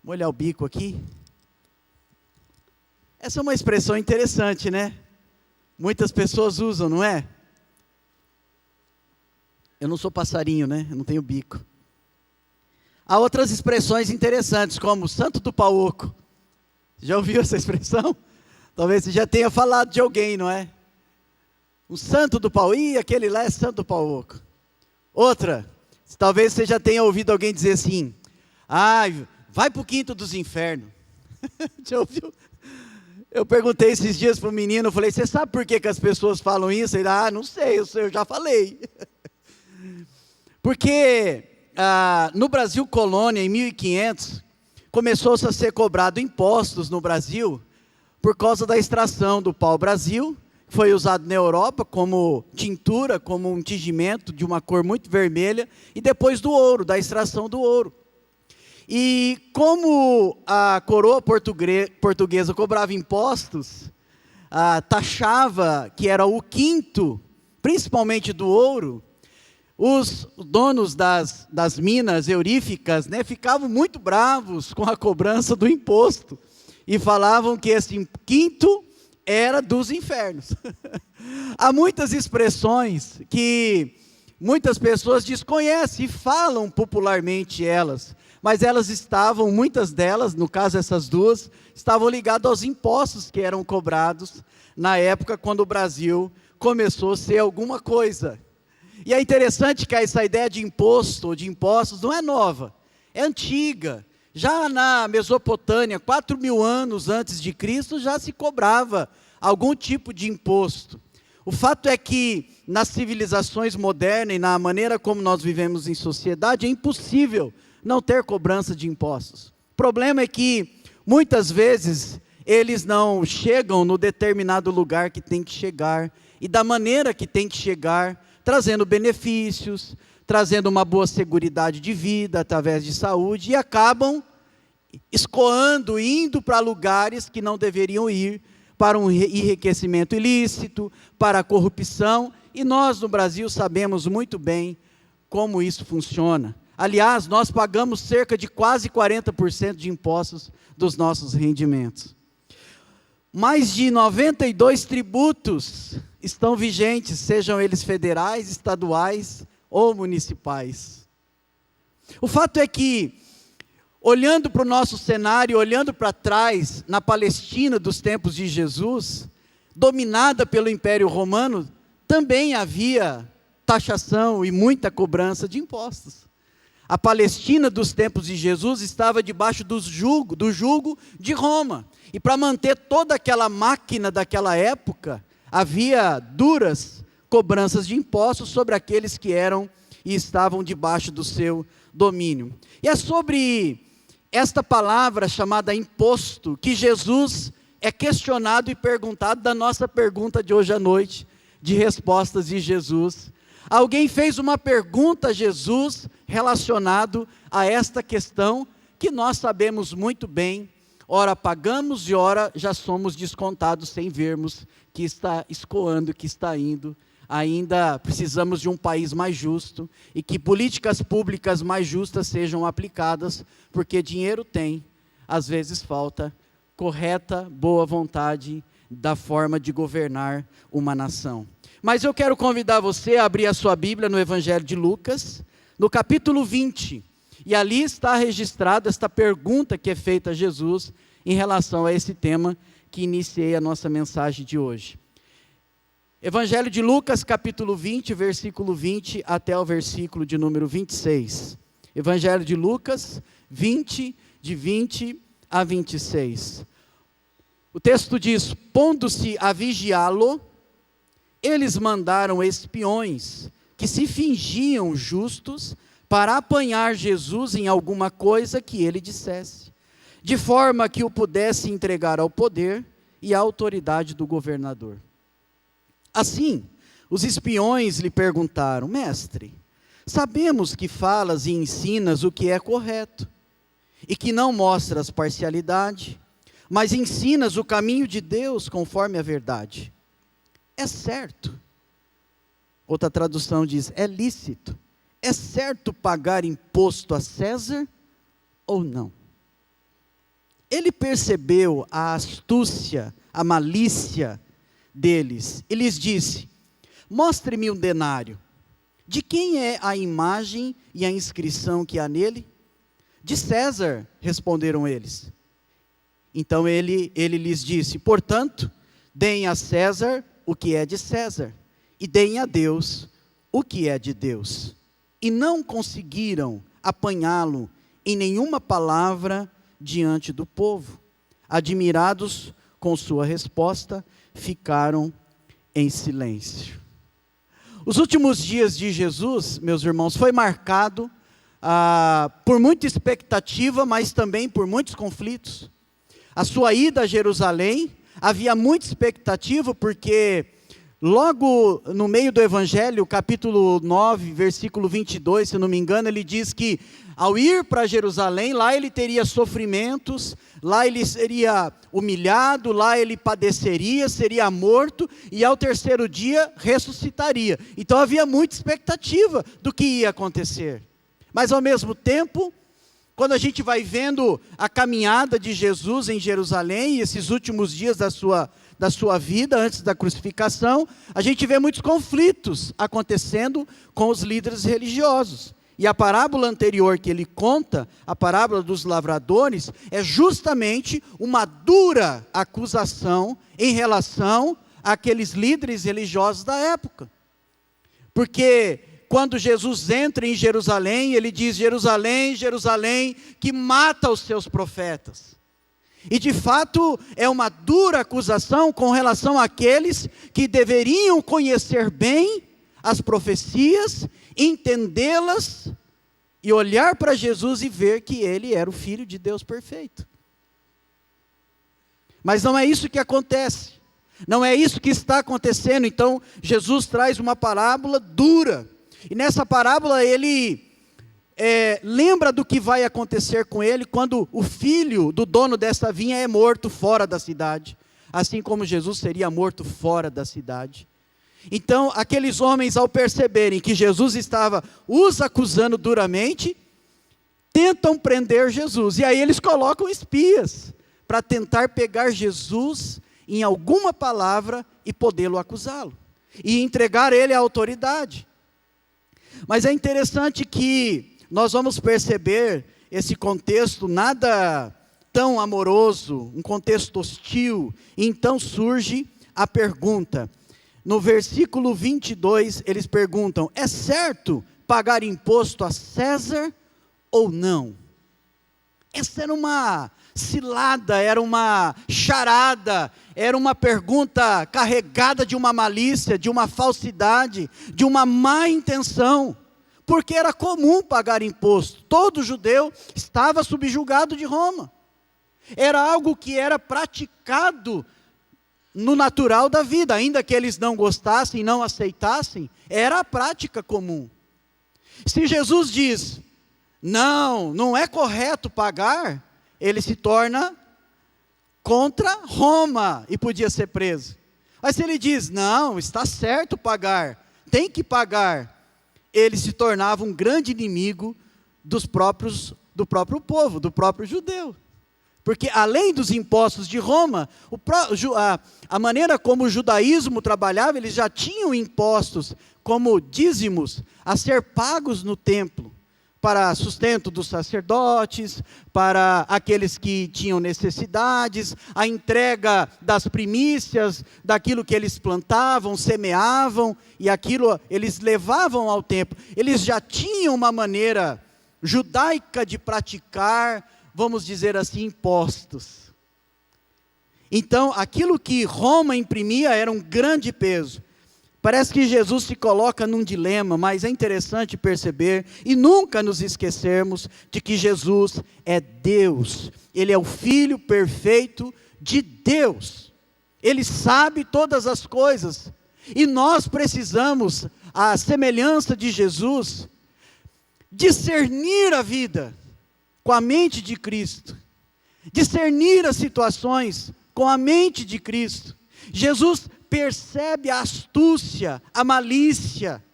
Molhar o bico aqui. Essa é uma expressão interessante, né? Muitas pessoas usam, não é? Eu não sou passarinho, né? Eu não tenho bico. Há outras expressões interessantes, como santo do pau oco. Já ouviu essa expressão? Talvez você já tenha falado de alguém, não é? O santo do pau, aquele lá é santo do pau oco. Outra, talvez você já tenha ouvido alguém dizer assim, vai para o quinto dos infernos. Já ouviu? Eu perguntei esses dias para o menino, eu falei, você sabe por que as pessoas falam isso? Ele, não sei, eu já falei. Porque no Brasil colônia, em 1500, começou-se a ser cobrado impostos no Brasil, por causa da extração do pau-brasil, que foi usado na Europa como tintura, como um tingimento de uma cor muito vermelha, e depois do ouro, da extração do ouro. E como a coroa portuguesa cobrava impostos, taxava que era o quinto, principalmente do ouro, os donos das minas euríficas, né, ficavam muito bravos com a cobrança do imposto, e falavam que esse quinto era dos infernos. Há muitas expressões que muitas pessoas desconhecem e falam popularmente elas, mas elas estavam, muitas delas, no caso essas duas, estavam ligadas aos impostos que eram cobrados na época quando o Brasil começou a ser alguma coisa. E é interessante que essa ideia de imposto ou de impostos não é nova, é antiga. Já na Mesopotâmia, 4.000 anos antes de Cristo, já se cobrava algum tipo de imposto. O fato é que nas civilizações modernas e na maneira como nós vivemos em sociedade, é impossível não ter cobrança de impostos. O problema é que, muitas vezes, eles não chegam no determinado lugar que tem que chegar, e da maneira que tem que chegar, trazendo benefícios, trazendo uma boa seguridade de vida, através de saúde, e acabam escoando, indo para lugares que não deveriam ir, para um enriquecimento ilícito, para a corrupção, e nós no Brasil sabemos muito bem como isso funciona. Aliás, nós pagamos cerca de quase 40% de impostos dos nossos rendimentos. Mais de 92 tributos estão vigentes, sejam eles federais, estaduais ou municipais. O fato é que, olhando para o nosso cenário, olhando para trás, na Palestina dos tempos de Jesus, dominada pelo Império Romano, também havia taxação e muita cobrança de impostos. A Palestina dos tempos de Jesus estava debaixo do jugo de Roma. E para manter toda aquela máquina daquela época, havia duras cobranças de impostos sobre aqueles que eram e estavam debaixo do seu domínio. E é sobre esta palavra chamada imposto que Jesus é questionado e perguntado da nossa pergunta de hoje à noite, de respostas de Jesus. Alguém fez uma pergunta a Jesus relacionado a esta questão que nós sabemos muito bem, ora pagamos e ora já somos descontados sem vermos que está escoando, que está indo. Ainda precisamos de um país mais justo e que políticas públicas mais justas sejam aplicadas, porque dinheiro tem, às vezes falta correta, boa vontade da forma de governar uma nação. Mas eu quero convidar você a abrir a sua Bíblia no Evangelho de Lucas, no capítulo 20, e ali está registrada esta pergunta que é feita a Jesus em relação a esse tema que iniciei a nossa mensagem de hoje. Evangelho de Lucas, capítulo 20, versículo 20 até o versículo de número 26. Evangelho de Lucas, 20, de 20 a 26. O texto diz, pondo-se a vigiá-lo, eles mandaram espiões que se fingiam justos para apanhar Jesus em alguma coisa que ele dissesse, de forma que o pudesse entregar ao poder e à autoridade do governador. Assim, os espiões lhe perguntaram, mestre, sabemos que falas e ensinas o que é correto, e que não mostras parcialidade, mas ensinas o caminho de Deus conforme a verdade. É certo. Outra tradução diz, é lícito. É certo pagar imposto a César ou não? ele percebeu a astúcia, a malícia deles, e lhes disse: mostre-me um denário. De quem é a imagem e a inscrição que há nele? De César, responderam eles. Então ele lhes disse: portanto, deem a César o que é de César, e deem a Deus o que é de Deus. E não conseguiram apanhá-lo em nenhuma palavra diante do povo. Admirados com sua resposta, ficaram em silêncio. Os últimos dias de Jesus, meus irmãos, foi marcado por muita expectativa, mas também por muitos conflitos. A sua ida a Jerusalém, havia muita expectativa, porque logo no meio do Evangelho, capítulo 9, versículo 22, se não me engano, ele diz que ao ir para Jerusalém, lá ele teria sofrimentos, lá ele seria humilhado, lá ele padeceria, seria morto, e ao terceiro dia ressuscitaria. Então havia muita expectativa do que ia acontecer. Mas ao mesmo tempo, quando a gente vai vendo a caminhada de Jesus em Jerusalém, esses últimos dias da sua vida, antes da crucificação, a gente vê muitos conflitos acontecendo com os líderes religiosos. E a parábola anterior que ele conta, a parábola dos lavradores, é justamente uma dura acusação em relação àqueles líderes religiosos da época. Porque quando Jesus entra em Jerusalém, ele diz: Jerusalém, Jerusalém, que mata os seus profetas. E de fato é uma dura acusação com relação àqueles que deveriam conhecer bem as profecias, entendê-las e olhar para Jesus e ver que ele era o Filho de Deus perfeito. Mas não é isso que acontece, não é isso que está acontecendo. Então Jesus traz uma parábola dura, e nessa parábola ele lembra do que vai acontecer com ele quando o filho do dono dessa vinha é morto fora da cidade, assim como Jesus seria morto fora da cidade. Então aqueles homens, ao perceberem que Jesus estava os acusando duramente, tentam prender Jesus, e aí eles colocam espias para tentar pegar Jesus em alguma palavra e podê-lo acusá-lo, e entregar ele à autoridade. Mas é interessante que nós vamos perceber esse contexto nada tão amoroso, um contexto hostil. E então surge a pergunta. No versículo 22, eles perguntam: é certo pagar imposto a César ou não? Essa era uma cilada, era uma charada, era uma pergunta carregada de uma malícia, de uma falsidade, de uma má intenção, porque era comum pagar imposto. Todo judeu estava subjugado de Roma, era algo que era praticado no natural da vida, ainda que eles não gostassem, não aceitassem, era a prática comum. Se Jesus diz: não é correto pagar, ele se torna contra Roma e podia ser preso. Mas se ele diz: não, está certo pagar, tem que pagar, ele se tornava um grande inimigo do próprio povo, do próprio judeu. Porque além dos impostos de Roma, a maneira como o judaísmo trabalhava, eles já tinham impostos como dízimos a ser pagos no templo, para sustento dos sacerdotes, para aqueles que tinham necessidades, a entrega das primícias, daquilo que eles plantavam, semeavam, e aquilo eles levavam ao templo. Eles já tinham uma maneira judaica de praticar, vamos dizer assim, impostos. Então, aquilo que Roma imprimia era um grande peso. Parece que Jesus se coloca num dilema, mas é interessante perceber e nunca nos esquecermos de que Jesus é Deus. Ele é o Filho perfeito de Deus. Ele sabe todas as coisas. E nós precisamos, à semelhança de Jesus, discernir a vida com a mente de Cristo. Discernir as situações com a mente de Cristo. Jesus percebe a astúcia, a malícia,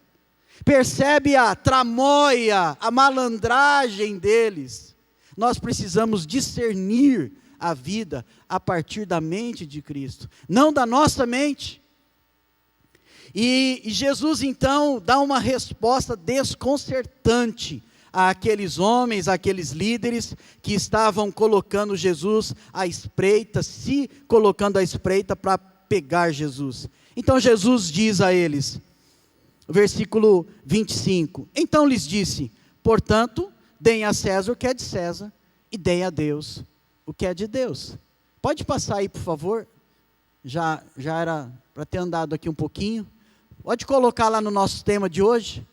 percebe a tramóia, a malandragem deles. Nós precisamos discernir a vida a partir da mente de Cristo, não da nossa mente. E Jesus então dá uma resposta desconcertante àqueles homens, àqueles líderes que estavam colocando Jesus à espreita, se colocando à espreita para pegar Jesus. Então Jesus diz a eles, versículo 25, então lhes disse, portanto, deem a César o que é de César, e deem a Deus o que é de Deus. Pode passar aí, por favor, já era para ter andado aqui um pouquinho. Pode colocar lá no nosso tema de hoje.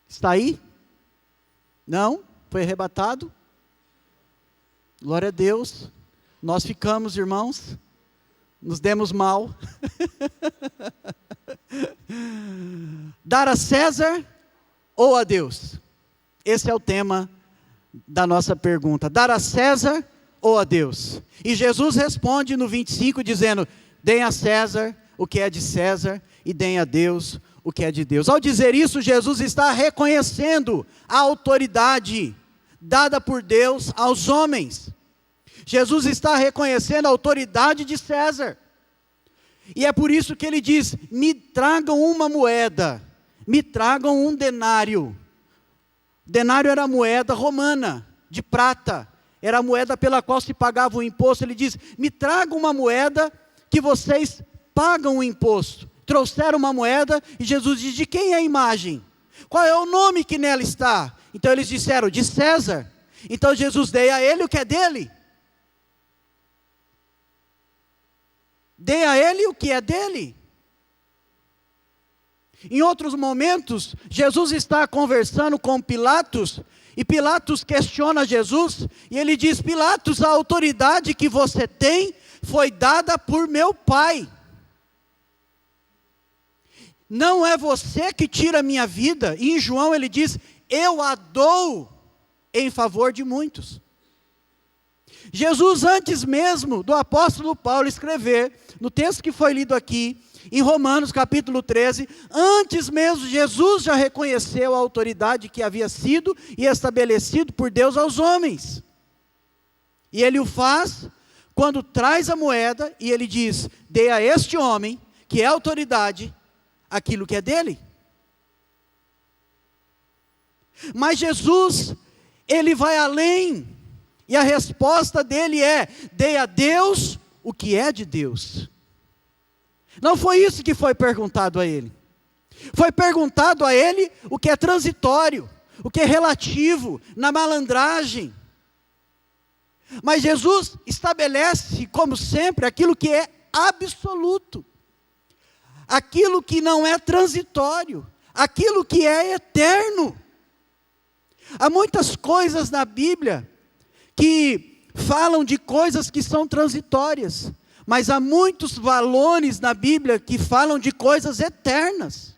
Está aí? Não? Foi arrebatado? Glória a Deus. Nós ficamos, irmãos. Nos demos mal. Dar a César ou a Deus? Esse é o tema da nossa pergunta. Dar a César ou a Deus? E Jesus responde no 25 dizendo, deem a César o que é de César e deem a Deus o que é de Deus. Ao dizer isso, Jesus está reconhecendo a autoridade dada por Deus aos homens. Jesus está reconhecendo a autoridade de César. E é por isso que ele diz, me tragam uma moeda, me tragam um denário. Denário era a moeda romana, de prata. Era a moeda pela qual se pagava o imposto. Ele diz, me tragam uma moeda que vocês pagam o imposto. Trouxeram uma moeda e Jesus diz, de quem é a imagem? Qual é o nome que nela está? Então eles disseram, de César. Então Jesus dê a ele o que é dele. Dê a ele o que é dele. Em outros momentos, Jesus está conversando com Pilatos, e Pilatos questiona Jesus, e ele diz, Pilatos, a autoridade que você tem foi dada por meu Pai. Não é você que tira a minha vida. E em João ele diz, eu a dou em favor de muitos. Jesus, antes mesmo do apóstolo Paulo escrever, no texto que foi lido aqui, em Romanos capítulo 13, antes mesmo Jesus já reconheceu a autoridade que havia sido e estabelecido por Deus aos homens. E ele o faz quando traz a moeda e ele diz, dê a este homem, que é autoridade, aquilo que é dele. Mas Jesus, ele vai além, e a resposta dele é, dê a Deus o que é de Deus. Não foi isso que foi perguntado a ele. Foi perguntado a ele o que é transitório, o que é relativo, na malandragem. Mas Jesus estabelece, como sempre, aquilo que é absoluto. Aquilo que não é transitório, aquilo que é eterno. Há muitas coisas na Bíblia que falam de coisas que são transitórias, mas há muitos valores na Bíblia que falam de coisas eternas.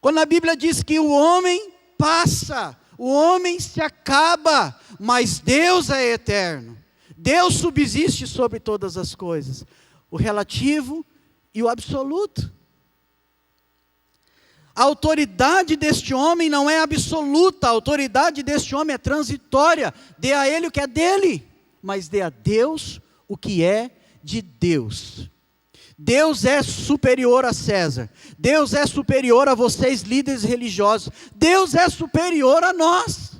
Quando a Bíblia diz que o homem passa, o homem se acaba, mas Deus é eterno. Deus subsiste sobre todas as coisas. O relativo e o absoluto. A autoridade deste homem não é absoluta, a autoridade deste homem é transitória. Dê a ele o que é dele, mas dê a Deus o que é de Deus. Deus é superior a César. Deus é superior a vocês, líderes religiosos. Deus é superior a nós.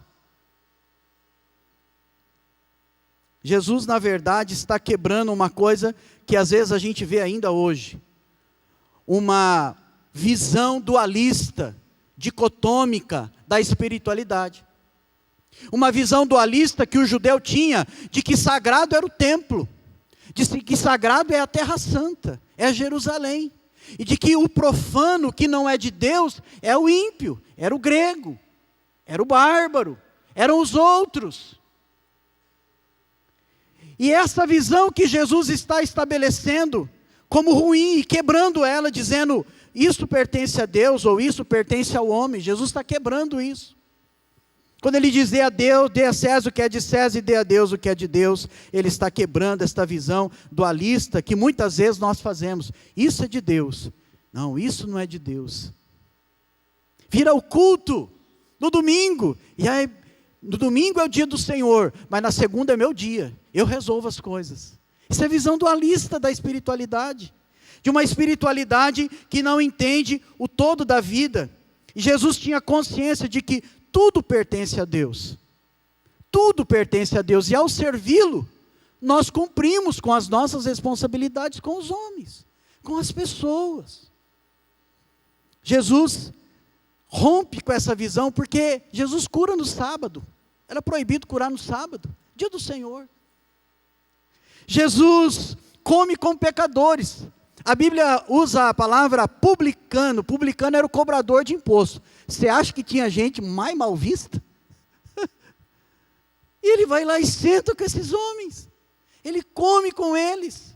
Jesus, na verdade, está quebrando uma coisa que às vezes a gente vê ainda hoje. Uma visão dualista, dicotômica da espiritualidade. Uma visão dualista que o judeu tinha de que sagrado era o templo, de que sagrado é a terra santa, é Jerusalém. E de que o profano, que não é de Deus, é o ímpio, era o grego, era o bárbaro, eram os outros. E essa visão que Jesus está estabelecendo como ruim e quebrando ela, dizendo, isso pertence a Deus ou isso pertence ao homem. Jesus está quebrando isso. Quando ele diz, dê a Deus, dê a César o que é de César e dê a Deus o que é de Deus, ele está quebrando esta visão dualista que muitas vezes nós fazemos. Isso é de Deus. Não, isso não é de Deus. Vira o culto no domingo, e aí No domingo é o dia do Senhor, mas na segunda é meu dia. Eu resolvo as coisas. Isso é visão dualista da espiritualidade. De uma espiritualidade que não entende o todo da vida. E Jesus tinha consciência de que tudo pertence a Deus. Tudo pertence a Deus. E ao servi-lo, nós cumprimos com as nossas responsabilidades com os homens, com as pessoas. Jesus rompe com essa visão, porque Jesus cura no sábado. Era proibido curar no sábado, dia do Senhor. Jesus come com pecadores. A Bíblia usa a palavra publicano. Publicano era o cobrador de imposto. Você acha que tinha gente mais mal vista? E ele vai lá e senta com esses homens. Ele come com eles.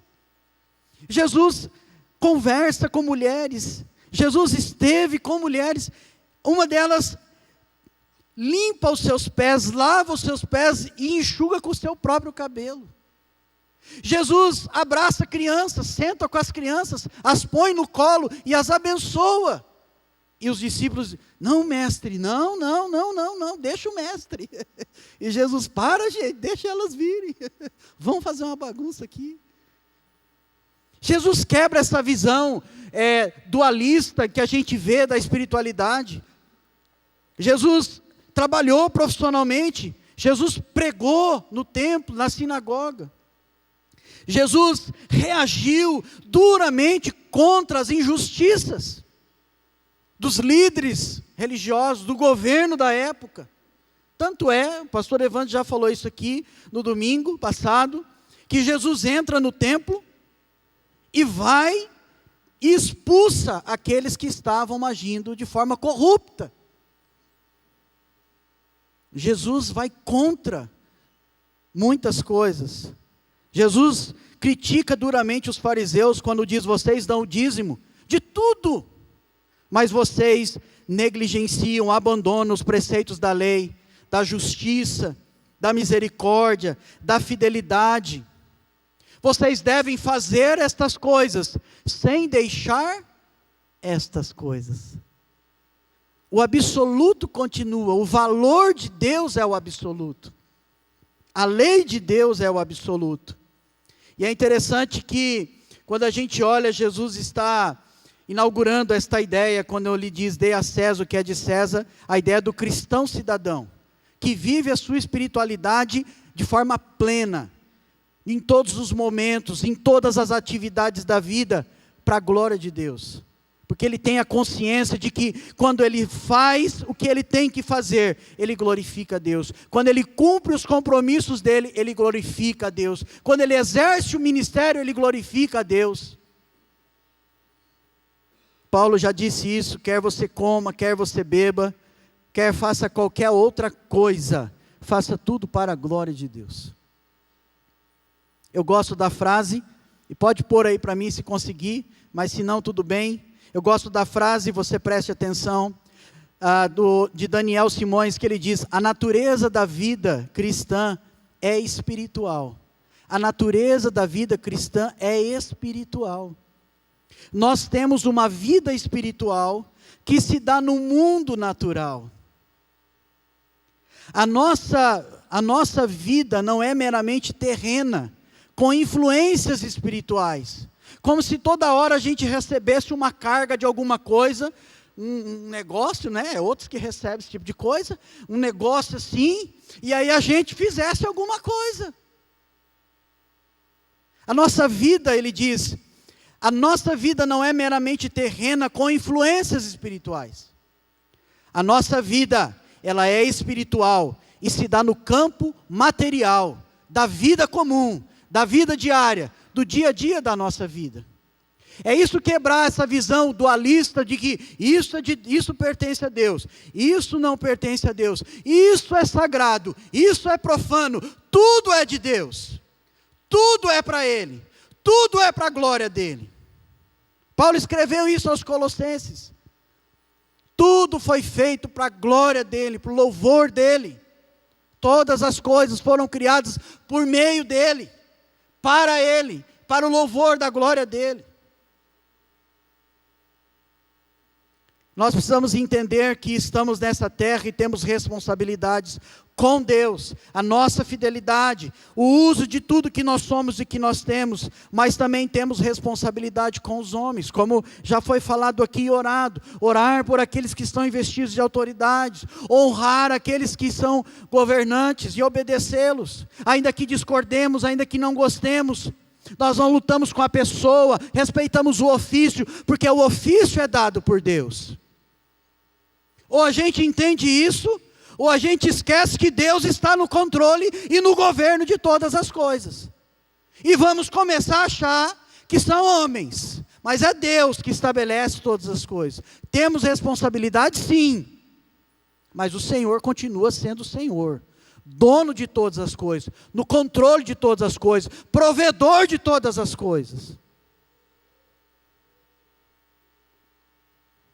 Jesus conversa com mulheres. Jesus esteve com mulheres. Uma delas limpa os seus pés, lava os seus pés e enxuga com o seu próprio cabelo. Jesus abraça crianças, senta com as crianças, as põe no colo e as abençoa. E os discípulos, não mestre, não, deixa o mestre. E Jesus, para gente, deixa elas virem. Vamos fazer uma bagunça aqui. Jesus quebra essa visão dualista que a gente vê da espiritualidade. Jesus trabalhou profissionalmente. Jesus pregou no templo, na sinagoga. Jesus reagiu duramente contra as injustiças dos líderes religiosos, do governo da época. Tanto o pastor Evandro já falou isso aqui no domingo passado, que Jesus entra no templo e vai e expulsa aqueles que estavam agindo de forma corrupta. Jesus vai contra muitas coisas. Jesus critica duramente os fariseus quando diz: vocês dão o dízimo de tudo, mas vocês negligenciam, abandonam os preceitos da lei, da justiça, da misericórdia, da fidelidade. Vocês devem fazer estas coisas, sem deixar estas coisas. O absoluto continua, o valor de Deus é o absoluto. A lei de Deus é o absoluto. E é interessante que, quando a gente olha, Jesus está inaugurando esta ideia, quando ele diz: dê a César o que é de César, a ideia do cristão cidadão, que vive a sua espiritualidade de forma plena, em todos os momentos, em todas as atividades da vida, para a glória de Deus. Porque ele tem a consciência de que, quando ele faz o que ele tem que fazer, ele glorifica a Deus. Quando ele cumpre os compromissos dele, ele glorifica a Deus. Quando ele exerce o ministério, ele glorifica a Deus. Paulo já disse isso: quer você coma, quer você beba, quer faça qualquer outra coisa, faça tudo para a glória de Deus. Eu gosto da frase, e pode pôr aí para mim se conseguir, mas se não, tudo bem. Eu gosto da frase, você preste atenção, de Daniel Simões, que ele diz: a natureza da vida cristã é espiritual. A natureza da vida cristã é espiritual. Nós temos uma vida espiritual que se dá no mundo natural. A nossa vida não é meramente terrena, com influências espirituais. Como se toda hora a gente recebesse uma carga de alguma coisa, um negócio, né? Outros que recebem esse tipo de coisa, um negócio assim, e aí a gente fizesse alguma coisa. A nossa vida, ele diz, a nossa vida não é meramente terrena com influências espirituais. A nossa vida, ela é espiritual e se dá no campo material, da vida comum, da vida diária, do dia a dia da nossa vida. É isso, quebrar essa visão dualista de que isso pertence a Deus, isso não pertence a Deus, isso é sagrado, isso é profano, tudo é de Deus, tudo é para Ele, tudo é para a glória dEle. Paulo escreveu isso aos Colossenses. Tudo foi feito para a glória dEle, para o louvor dEle. Todas as coisas foram criadas por meio dEle, para Ele, para o louvor da glória dEle. Nós precisamos entender que estamos nessa terra e temos responsabilidades com Deus, a nossa fidelidade, o uso de tudo que nós somos e que nós temos, mas também temos responsabilidade com os homens, como já foi falado aqui e orado, orar por aqueles que estão investidos de autoridades, honrar aqueles que são governantes e obedecê-los, ainda que discordemos, ainda que não gostemos. Nós não lutamos com a pessoa, respeitamos o ofício, porque o ofício é dado por Deus. Ou a gente entende isso, ou a gente esquece que Deus está no controle e no governo de todas as coisas. E vamos começar a achar que são homens, mas é Deus que estabelece todas as coisas. Temos responsabilidade, sim, mas o Senhor continua sendo o Senhor, dono de todas as coisas, no controle de todas as coisas, provedor de todas as coisas.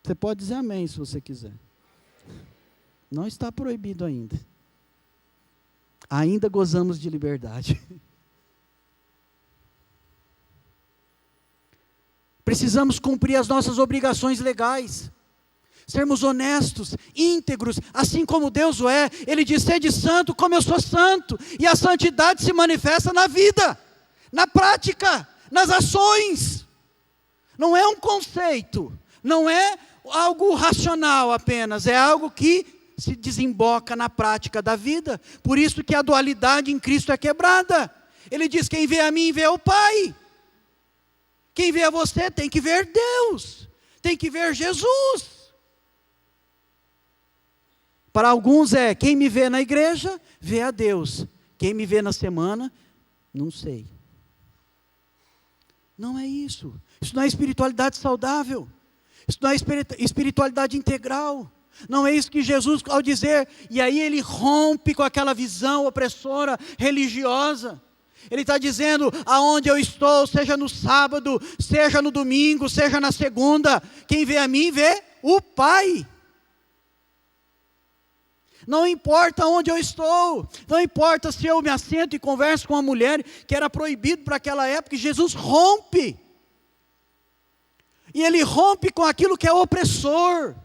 Você pode dizer amém se você quiser. Não está proibido ainda. Ainda gozamos de liberdade. Precisamos cumprir as nossas obrigações legais. Sermos honestos, íntegros, assim como Deus o é. Ele diz: sede santo como eu sou santo. E a santidade se manifesta na vida, na prática, nas ações. Não é um conceito, não é algo racional apenas, é algo que se desemboca na prática da vida. Por isso que a dualidade em Cristo é quebrada. Ele diz: quem vê a mim vê o Pai. Quem vê a você tem que ver Deus, tem que ver Jesus. Para alguns é: quem me vê na igreja vê a Deus, quem me vê na semana, não sei. Não é isso. Isso não é espiritualidade saudável. Isso não é espiritualidade integral. Não é isso que Jesus, ao dizer, e aí ele rompe com aquela visão opressora, religiosa. Ele está dizendo: aonde eu estou, seja no sábado, seja no domingo, seja na segunda, quem vê a mim vê o Pai. Não importa onde eu estou, não importa se eu me assento e converso com uma mulher, que era proibido para aquela época, Jesus rompe. E ele rompe com aquilo que é opressor,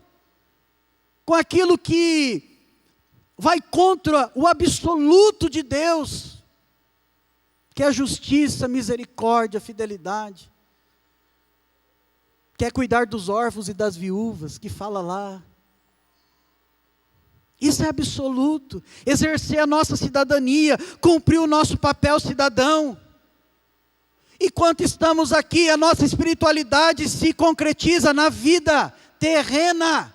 com aquilo que vai contra o absoluto de Deus, que é a justiça, misericórdia, fidelidade, que é cuidar dos órfãos e das viúvas, que fala lá. Isso é absoluto, exercer a nossa cidadania, cumprir o nosso papel cidadão. Enquanto estamos aqui, a nossa espiritualidade se concretiza na vida terrena.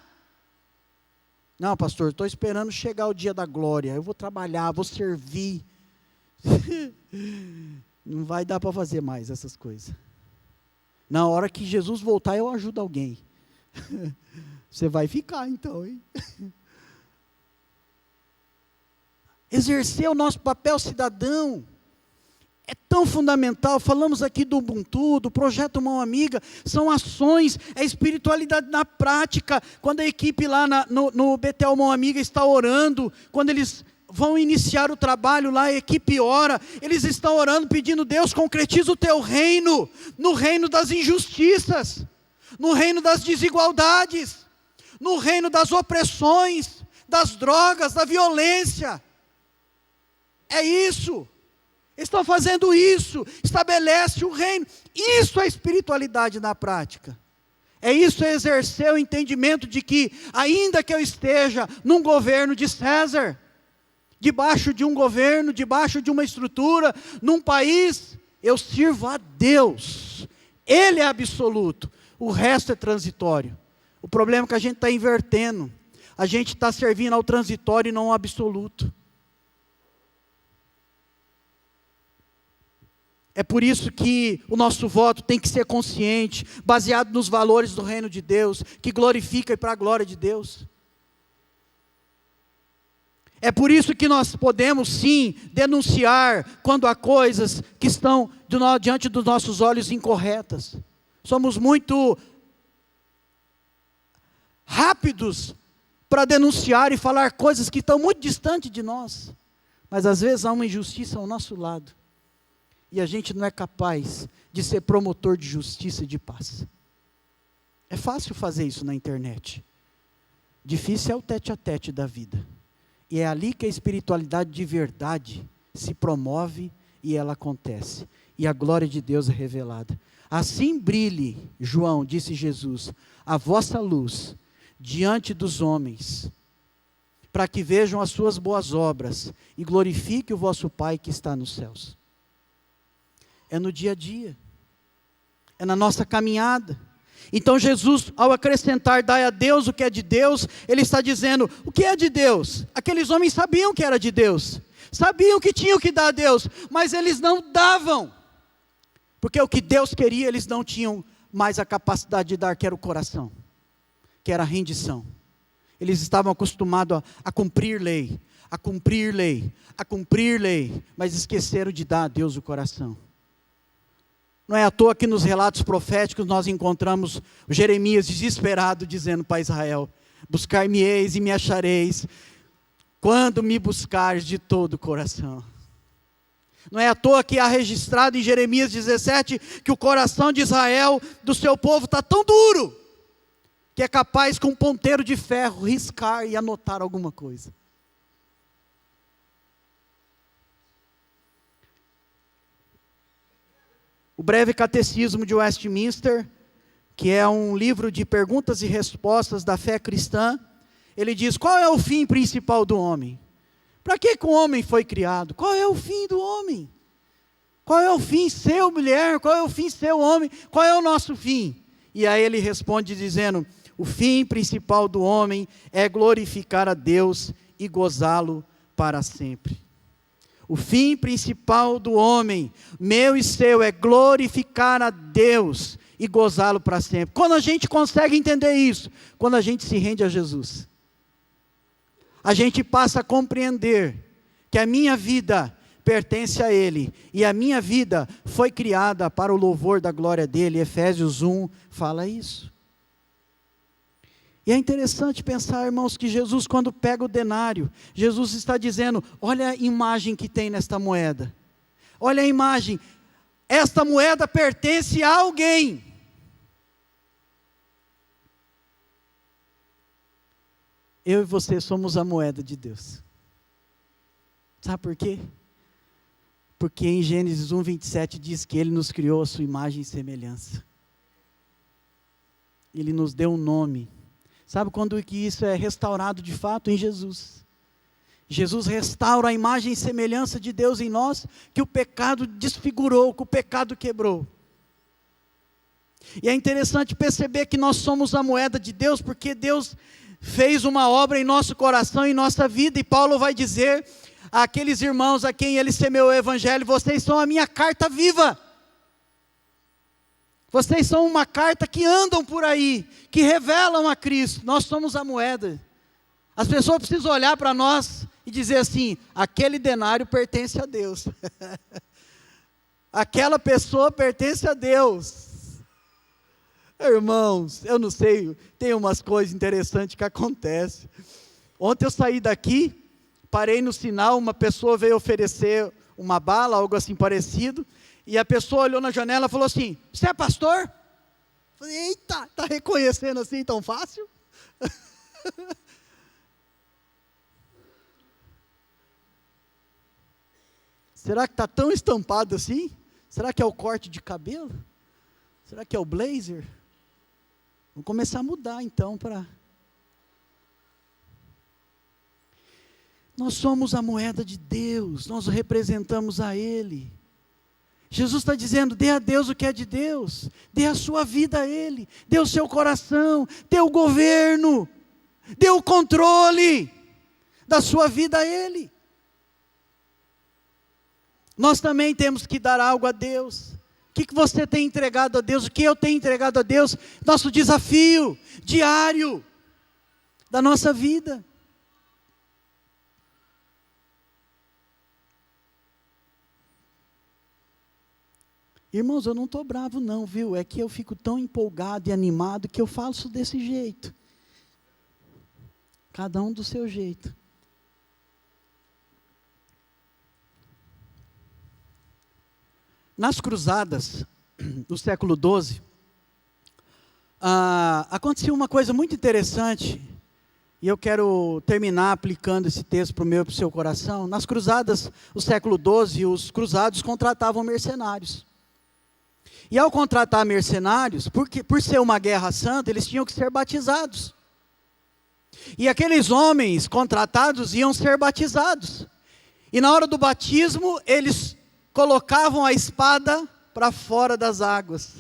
Não, pastor, estou esperando chegar o dia da glória, eu vou trabalhar, vou servir. Não vai dar para fazer mais essas coisas. Na hora que Jesus voltar, eu ajudo alguém. Você vai ficar então, hein? Exercer o nosso papel cidadão é tão fundamental. Falamos aqui do Ubuntu, do Projeto Mão Amiga, são ações, é espiritualidade na prática. Quando a equipe lá no Betel Mão Amiga está orando, quando eles vão iniciar o trabalho lá, a equipe ora, eles estão orando pedindo: Deus, concretiza o teu reino, no reino das injustiças, no reino das desigualdades, no reino das opressões, das drogas, da violência. É isso. Estão fazendo isso, estabelece o reino. Isso é espiritualidade na prática. É isso, é exercer o entendimento de que, ainda que eu esteja num governo de César, debaixo de um governo, debaixo de uma estrutura, num país, eu sirvo a Deus. Ele é absoluto, o resto é transitório. O problema é que a gente está invertendo. A gente está servindo ao transitório e não ao absoluto. É por isso que o nosso voto tem que ser consciente, baseado nos valores do reino de Deus, que glorifica e para a glória de Deus. É por isso que nós podemos sim denunciar quando há coisas que estão diante dos nossos olhos incorretas. Somos muito rápidos para denunciar e falar coisas que estão muito distantes de nós, mas às vezes há uma injustiça ao nosso lado. E a gente não é capaz de ser promotor de justiça e de paz. É fácil fazer isso na internet. Difícil é o tete-a-tete da vida. E é ali que a espiritualidade de verdade se promove e ela acontece. E a glória de Deus é revelada. Assim brilhe, João, disse Jesus, a vossa luz diante dos homens, para que vejam as suas boas obras e glorifique o vosso Pai que está nos céus. É no dia a dia, é na nossa caminhada. Então Jesus, ao acrescentar, dai a Deus o que é de Deus, Ele está dizendo, o que é de Deus? Aqueles homens sabiam que era de Deus, sabiam que tinham que dar a Deus, mas eles não davam, porque o que Deus queria, eles não tinham mais a capacidade de dar, que era o coração, que era a rendição. Eles estavam acostumados a cumprir lei, a cumprir lei, a cumprir lei, mas esqueceram de dar a Deus o coração. Não é à toa que nos relatos proféticos nós encontramos Jeremias desesperado dizendo para Israel, buscar-me-eis e me achareis, quando me buscares de todo o coração. Não é à toa que há registrado em Jeremias 17, que o coração de Israel, do seu povo, está tão duro, que é capaz com um ponteiro de ferro riscar e anotar alguma coisa. O Breve Catecismo de Westminster, que é um livro de perguntas e respostas da fé cristã, ele diz, qual é o fim principal do homem? Para que o homem foi criado? Qual é o fim do homem? Qual é o fim seu, mulher? Qual é o fim seu, homem? Qual é o nosso fim? E aí ele responde dizendo, o fim principal do homem é glorificar a Deus e gozá-lo para sempre. O fim principal do homem, meu e seu, é glorificar a Deus e gozá-lo para sempre. Quando a gente consegue entender isso, quando a gente se rende a Jesus, a gente passa a compreender que a minha vida pertence a Ele, e a minha vida foi criada para o louvor da glória dEle. Efésios 1 fala isso. E é interessante pensar, irmãos, que Jesus, quando pega o denário, Jesus está dizendo, olha a imagem que tem nesta moeda. Olha a imagem, esta moeda pertence a alguém. Eu e você somos a moeda de Deus. Sabe por quê? Porque em Gênesis 1:27 diz que Ele nos criou a sua imagem e semelhança. Ele nos deu um nome. Sabe quando que isso é restaurado de fato? Em Jesus. Jesus restaura a imagem e semelhança de Deus em nós, que o pecado desfigurou, que o pecado quebrou. E é interessante perceber que nós somos a moeda de Deus, porque Deus fez uma obra em nosso coração, em nossa vida, e Paulo vai dizer àqueles irmãos a quem ele semeou o evangelho, vocês são a minha carta viva. Vocês são uma carta que andam por aí, que revelam a Cristo. Nós somos a moeda. As pessoas precisam olhar para nós e dizer assim, aquele denário pertence a Deus. Aquela pessoa pertence a Deus. Irmãos, eu não sei, tem umas coisas interessantes que acontecem. Ontem eu saí daqui, parei no sinal, uma pessoa veio oferecer uma bala, algo assim parecido, e a pessoa olhou na janela e falou assim, você é pastor? Eu falei, eita, está reconhecendo assim tão fácil? Será que está tão estampado assim? Será que é o corte de cabelo? Será que é o blazer? Vamos começar a mudar então para... Nós somos a moeda de Deus, nós representamos a Ele. Jesus está dizendo, dê a Deus o que é de Deus, dê a sua vida a Ele, dê o seu coração, dê o governo, dê o controle da sua vida a Ele. Nós também temos que dar algo a Deus. O que você tem entregado a Deus? O que eu tenho entregado a Deus? Nosso desafio diário da nossa vida. Irmãos, eu não estou bravo não, viu? É que eu fico tão empolgado e animado que eu faço desse jeito. Cada um do seu jeito. Nas cruzadas do século XII, aconteceu uma coisa muito interessante, E eu quero terminar aplicando esse texto para o meu e para o seu coração. Nas cruzadas do século XII, os cruzados contratavam mercenários. E ao contratar mercenários, por ser uma guerra santa, eles tinham que ser batizados. E aqueles homens contratados iam ser batizados. E na hora do batismo, eles colocavam a espada para fora das águas.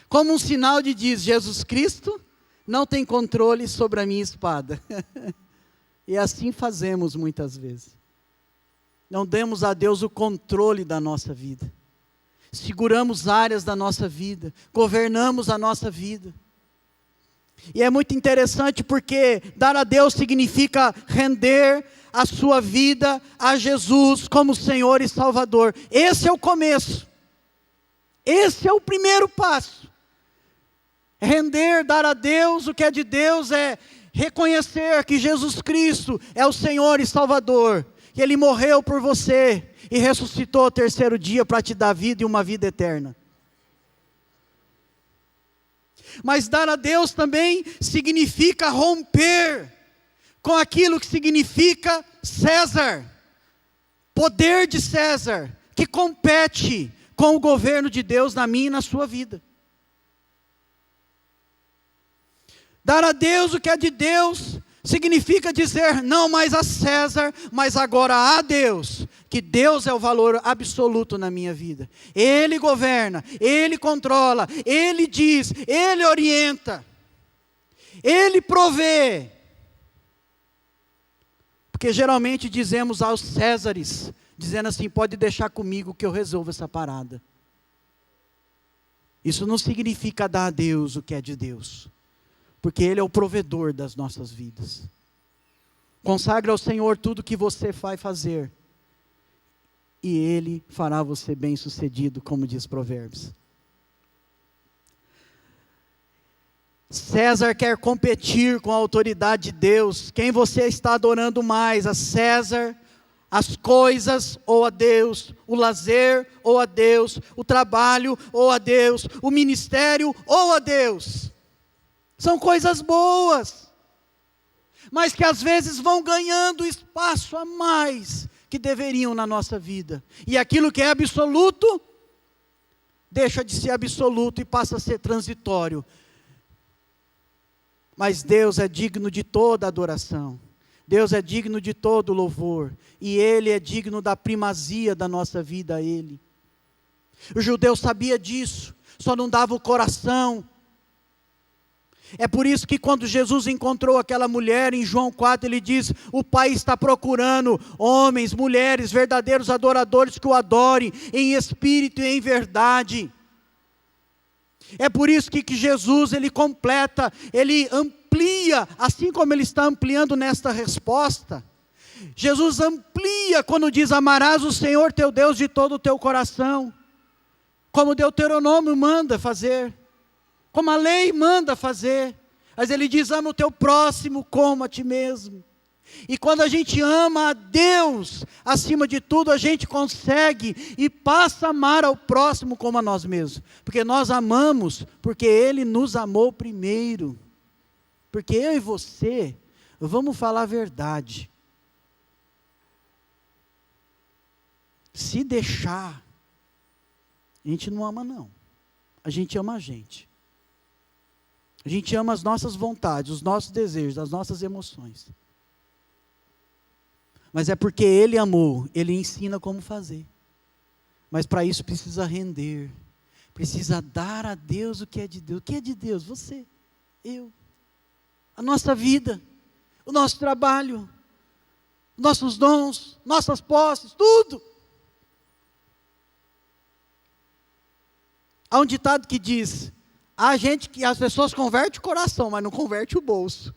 Como um sinal de diz, Jesus Cristo não tem controle sobre a minha espada. E assim fazemos muitas vezes. Não demos a Deus o controle da nossa vida. Seguramos áreas da nossa vida. Governamos a nossa vida. E é muito interessante porque dar a Deus significa render a sua vida a Jesus como Senhor e Salvador. Esse é o começo. Esse é o primeiro passo. Render, dar a Deus o que é de Deus é reconhecer que Jesus Cristo é o Senhor e Salvador. Que Ele morreu por você e ressuscitou ao terceiro dia para te dar vida e uma vida eterna. Mas dar a Deus também significa romper com aquilo que significa César, poder de César, que compete com o governo de Deus na minha e na sua vida. Dar a Deus o que é de Deus significa dizer não mais a César, mas agora a Deus, que Deus é o valor absoluto na minha vida. Ele governa, Ele controla, Ele diz, Ele orienta, Ele provê. Porque geralmente dizemos aos Césares, dizendo assim, pode deixar comigo que eu resolvo essa parada. Isso não significa dar a Deus o que é de Deus. Porque Ele é o provedor das nossas vidas. Consagre ao Senhor tudo que você vai fazer. E Ele fará você bem sucedido, como diz Provérbios. César quer competir com a autoridade de Deus. Quem você está adorando mais? A César, as coisas ou a Deus? O lazer ou a Deus? O trabalho ou a Deus? O ministério ou a Deus? São coisas boas, mas que às vezes vão ganhando espaço a mais que deveriam na nossa vida. E aquilo que é absoluto, deixa de ser absoluto e passa a ser transitório. Mas Deus é digno de toda adoração. Deus é digno de todo louvor. E Ele é digno da primazia da nossa vida a Ele. O judeu sabia disso, só não dava o coração. É por isso que quando Jesus encontrou aquela mulher, em João 4, Ele diz, o Pai está procurando homens, mulheres, verdadeiros adoradores que o adorem em espírito e em verdade. É por isso que Jesus, Ele completa, Ele amplia, assim como Ele está ampliando nesta resposta. Jesus amplia quando diz, amarás o Senhor teu Deus de todo o teu coração, como Deuteronômio manda fazer. Como a lei manda fazer, mas Ele diz, ama o teu próximo como a ti mesmo. E quando a gente ama a Deus, acima de tudo, a gente consegue e passa a amar ao próximo como a nós mesmos. Porque nós amamos, porque Ele nos amou primeiro. Porque eu e você, vamos falar a verdade. Se deixar, a gente não ama não. A gente ama a gente. A gente ama as nossas vontades, os nossos desejos, as nossas emoções. Mas é porque Ele amou, Ele ensina como fazer. Mas para isso precisa render, precisa dar a Deus o que é de Deus. O que é de Deus? Você, eu, a nossa vida, o nosso trabalho, nossos dons, nossas posses, tudo. Há um ditado que diz, há gente que as pessoas convertem o coração, mas não converte o bolso.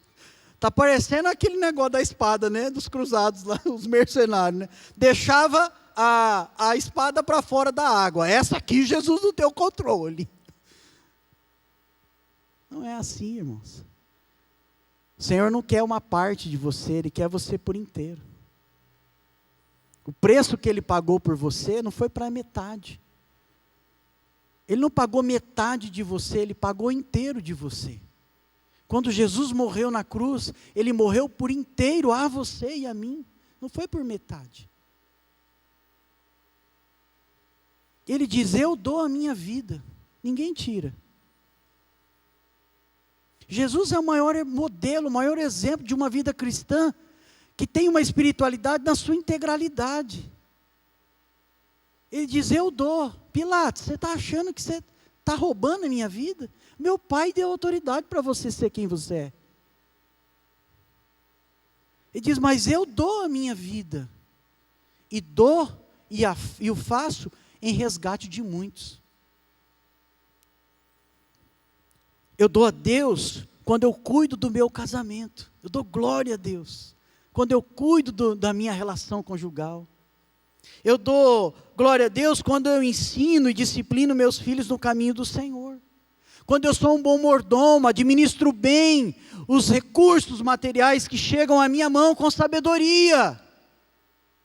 Está parecendo aquele negócio da espada, né? Dos cruzados lá, os mercenários, né? Deixava a espada para fora da água. Essa aqui Jesus não tem o controle. Não é assim, irmãos. O Senhor não quer uma parte de você, Ele quer você por inteiro. O preço que Ele pagou por você não foi para metade. Ele não pagou metade de você, Ele pagou inteiro de você. Quando Jesus morreu na cruz, Ele morreu por inteiro a você e a mim. Não foi por metade. Ele diz, eu dou a minha vida. Ninguém tira. Jesus é o maior modelo, o maior exemplo de uma vida cristã que tem uma espiritualidade na sua integralidade. Ele diz, eu dou. Pilatos, você está achando que você está roubando a minha vida? Meu Pai deu autoridade para você ser quem você é. Ele diz, mas eu dou a minha vida. E dou e o faço em resgate de muitos. Eu dou a Deus quando eu cuido do meu casamento. Eu dou glória a Deus quando eu cuido da minha relação conjugal. Eu dou glória a Deus quando eu ensino e disciplino meus filhos no caminho do Senhor. Quando eu sou um bom mordomo, administro bem os recursos materiais que chegam à minha mão com sabedoria,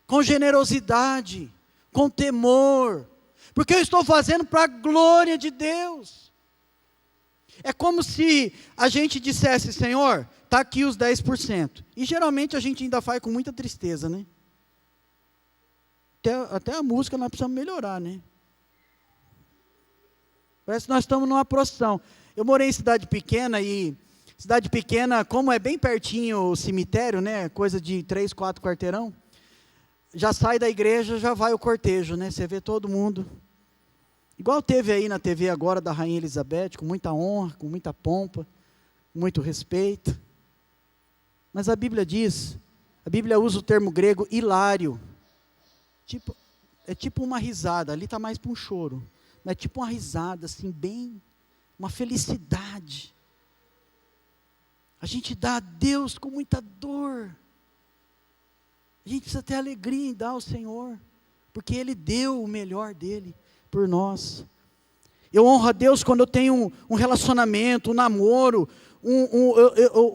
com generosidade, com temor, porque eu estou fazendo para a glória de Deus. É como se a gente dissesse, Senhor, está aqui os 10%. E geralmente a gente ainda faz com muita tristeza, né? Até a música nós precisamos melhorar, né? Parece que nós estamos numa procissão. Eu morei em cidade pequena, como é bem pertinho o cemitério, né? Coisa de 3, 4 quarteirão. Já sai da igreja, já vai o cortejo, né? Você vê todo mundo. Igual teve aí na TV agora da Rainha Elizabeth, com muita honra, com muita pompa, com muito respeito. Mas a Bíblia usa o termo grego hilário. É tipo uma risada, ali está mais para um choro. Mas é tipo uma risada, assim, bem, uma felicidade. A gente dá a Deus com muita dor. A gente precisa ter alegria em dar ao Senhor, porque Ele deu o melhor dEle por nós. Eu honro a Deus quando eu tenho um relacionamento, um namoro,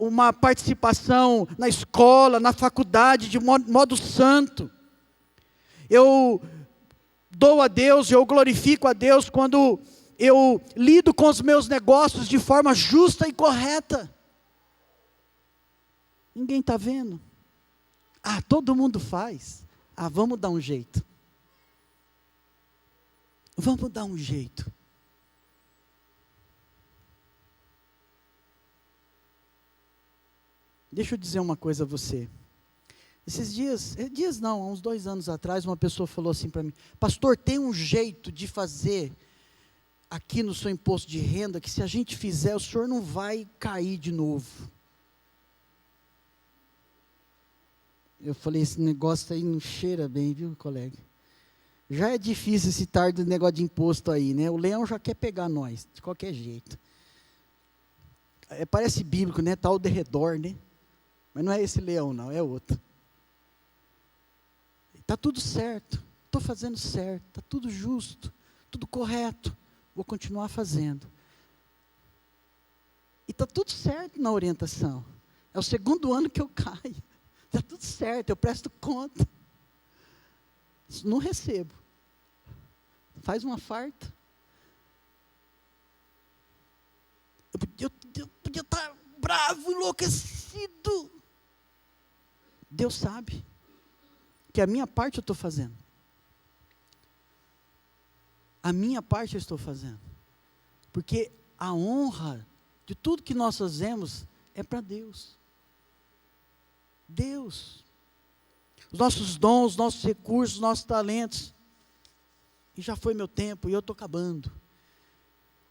uma participação na escola, na faculdade, de modo santo. Eu dou a Deus, eu glorifico a Deus quando eu lido com os meus negócios de forma justa e correta. Ninguém está vendo. Todo mundo faz. Vamos dar um jeito. Vamos dar um jeito. Deixa eu dizer uma coisa a você. Esses dias não, há uns 2 anos atrás, uma pessoa falou assim para mim, pastor, tem um jeito de fazer aqui no seu imposto de renda, que se a gente fizer, o senhor não vai cair de novo. Eu falei, esse negócio aí não cheira bem, viu, colega? Já é difícil esse tarde do negócio de imposto aí, né? O leão já quer pegar nós, de qualquer jeito. Parece bíblico, né? Está ao derredor, né? Mas não é esse leão, não, é outro. Está tudo certo, estou fazendo certo, está tudo justo, tudo correto, vou continuar fazendo. E está tudo certo na orientação. É o 2º ano que eu caio. Está tudo certo, eu presto conta. Não recebo. Faz uma farta. Eu podia estar bravo, enlouquecido. Deus sabe que a minha parte eu estou fazendo. A minha parte eu estou fazendo. Porque a honra de tudo que nós fazemos é para Deus. Deus. Os nossos dons, os nossos recursos, os nossos talentos. E já foi meu tempo e eu estou acabando.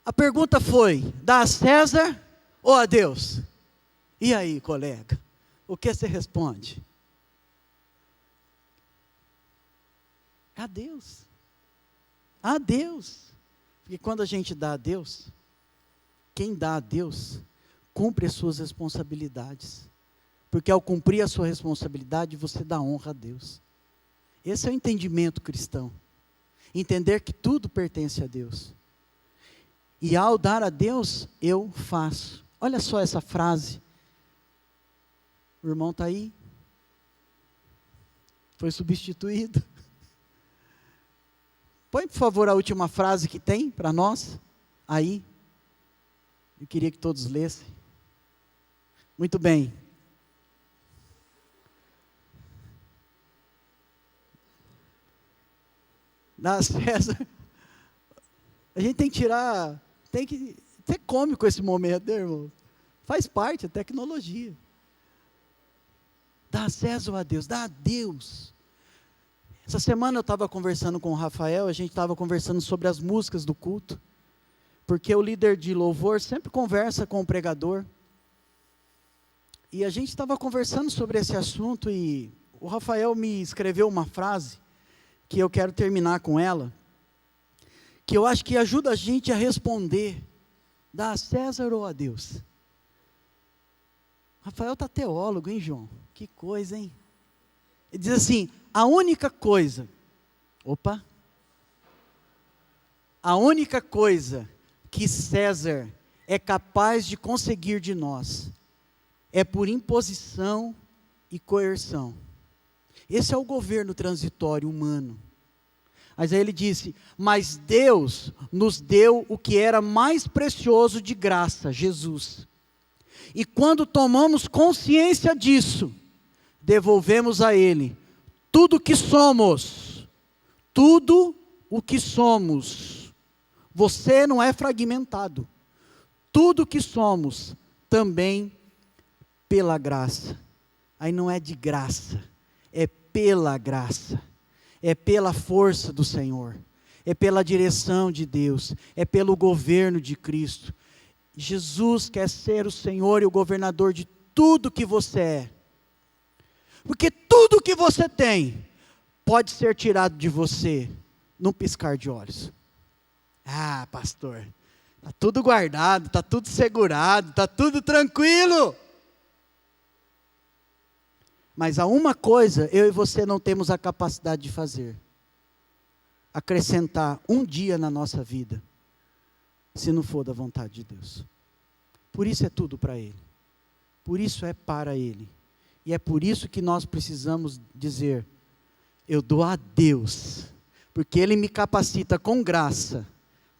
A pergunta foi, dá a César ou a Deus? E aí, colega? O que você responde? A Deus. A Deus. Porque quando a gente dá a Deus, quem dá a Deus, cumpre as suas responsabilidades. Porque ao cumprir a sua responsabilidade, você dá honra a Deus. Esse é o entendimento cristão. Entender que tudo pertence a Deus. E ao dar a Deus, eu faço. Olha só essa frase. O irmão está aí. Foi substituído. Põe, por favor, a última frase que tem para nós. Aí. Eu queria que todos lessem. Muito bem. Dá a César. A gente tem que tirar, tem que ser cômico esse momento, né, irmão? Faz parte, é tecnologia. Dá a César ou a Deus? Dá a Deus. Essa semana eu estava conversando com o Rafael, a gente estava conversando sobre as músicas do culto, porque o líder de louvor sempre conversa com o pregador, e a gente estava conversando sobre esse assunto, e o Rafael me escreveu uma frase, que eu quero terminar com ela, que eu acho que ajuda a gente a responder, dá a César ou a Deus? Rafael está teólogo, hein, João? Que coisa, hein? Ele diz assim, a única coisa que César é capaz de conseguir de nós, é por imposição e coerção. Esse é o governo transitório humano. Mas aí ele disse, mas Deus nos deu o que era mais precioso de graça, Jesus. E quando tomamos consciência disso, devolvemos a Ele tudo o que somos. Tudo o que somos. Você não é fragmentado. Tudo o que somos, também pela graça. Aí não é de graça, é pela graça. É pela força do Senhor. É pela direção de Deus. É pelo governo de Cristo. Jesus quer ser o Senhor e o governador de tudo que você é. Porque tudo que você tem pode ser tirado de você num piscar de olhos. Ah, pastor, está tudo guardado, está tudo segurado, está tudo tranquilo. Mas há uma coisa eu e você não temos a capacidade de fazer: acrescentar um dia na nossa vida, se não for da vontade de Deus. Por isso é tudo para Ele, por isso é para Ele, e é por isso que nós precisamos dizer, eu dou a Deus, porque Ele me capacita com graça,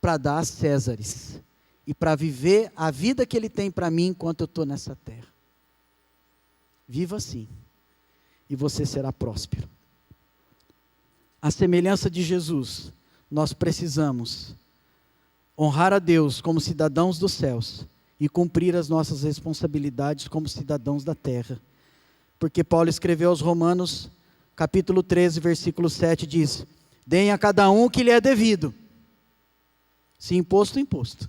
para dar a Césares, e para viver a vida que Ele tem para mim, enquanto eu estou nessa terra. Viva assim, e você será próspero. A semelhança de Jesus, nós precisamos honrar a Deus como cidadãos dos céus, e cumprir as nossas responsabilidades como cidadãos da terra. Porque Paulo escreveu aos Romanos, capítulo 13, versículo 7, diz, deem a cada um o que lhe é devido, se imposto, imposto,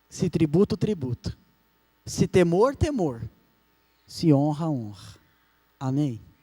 se tributo, tributo, se temor, temor, se honra, honra. Amém?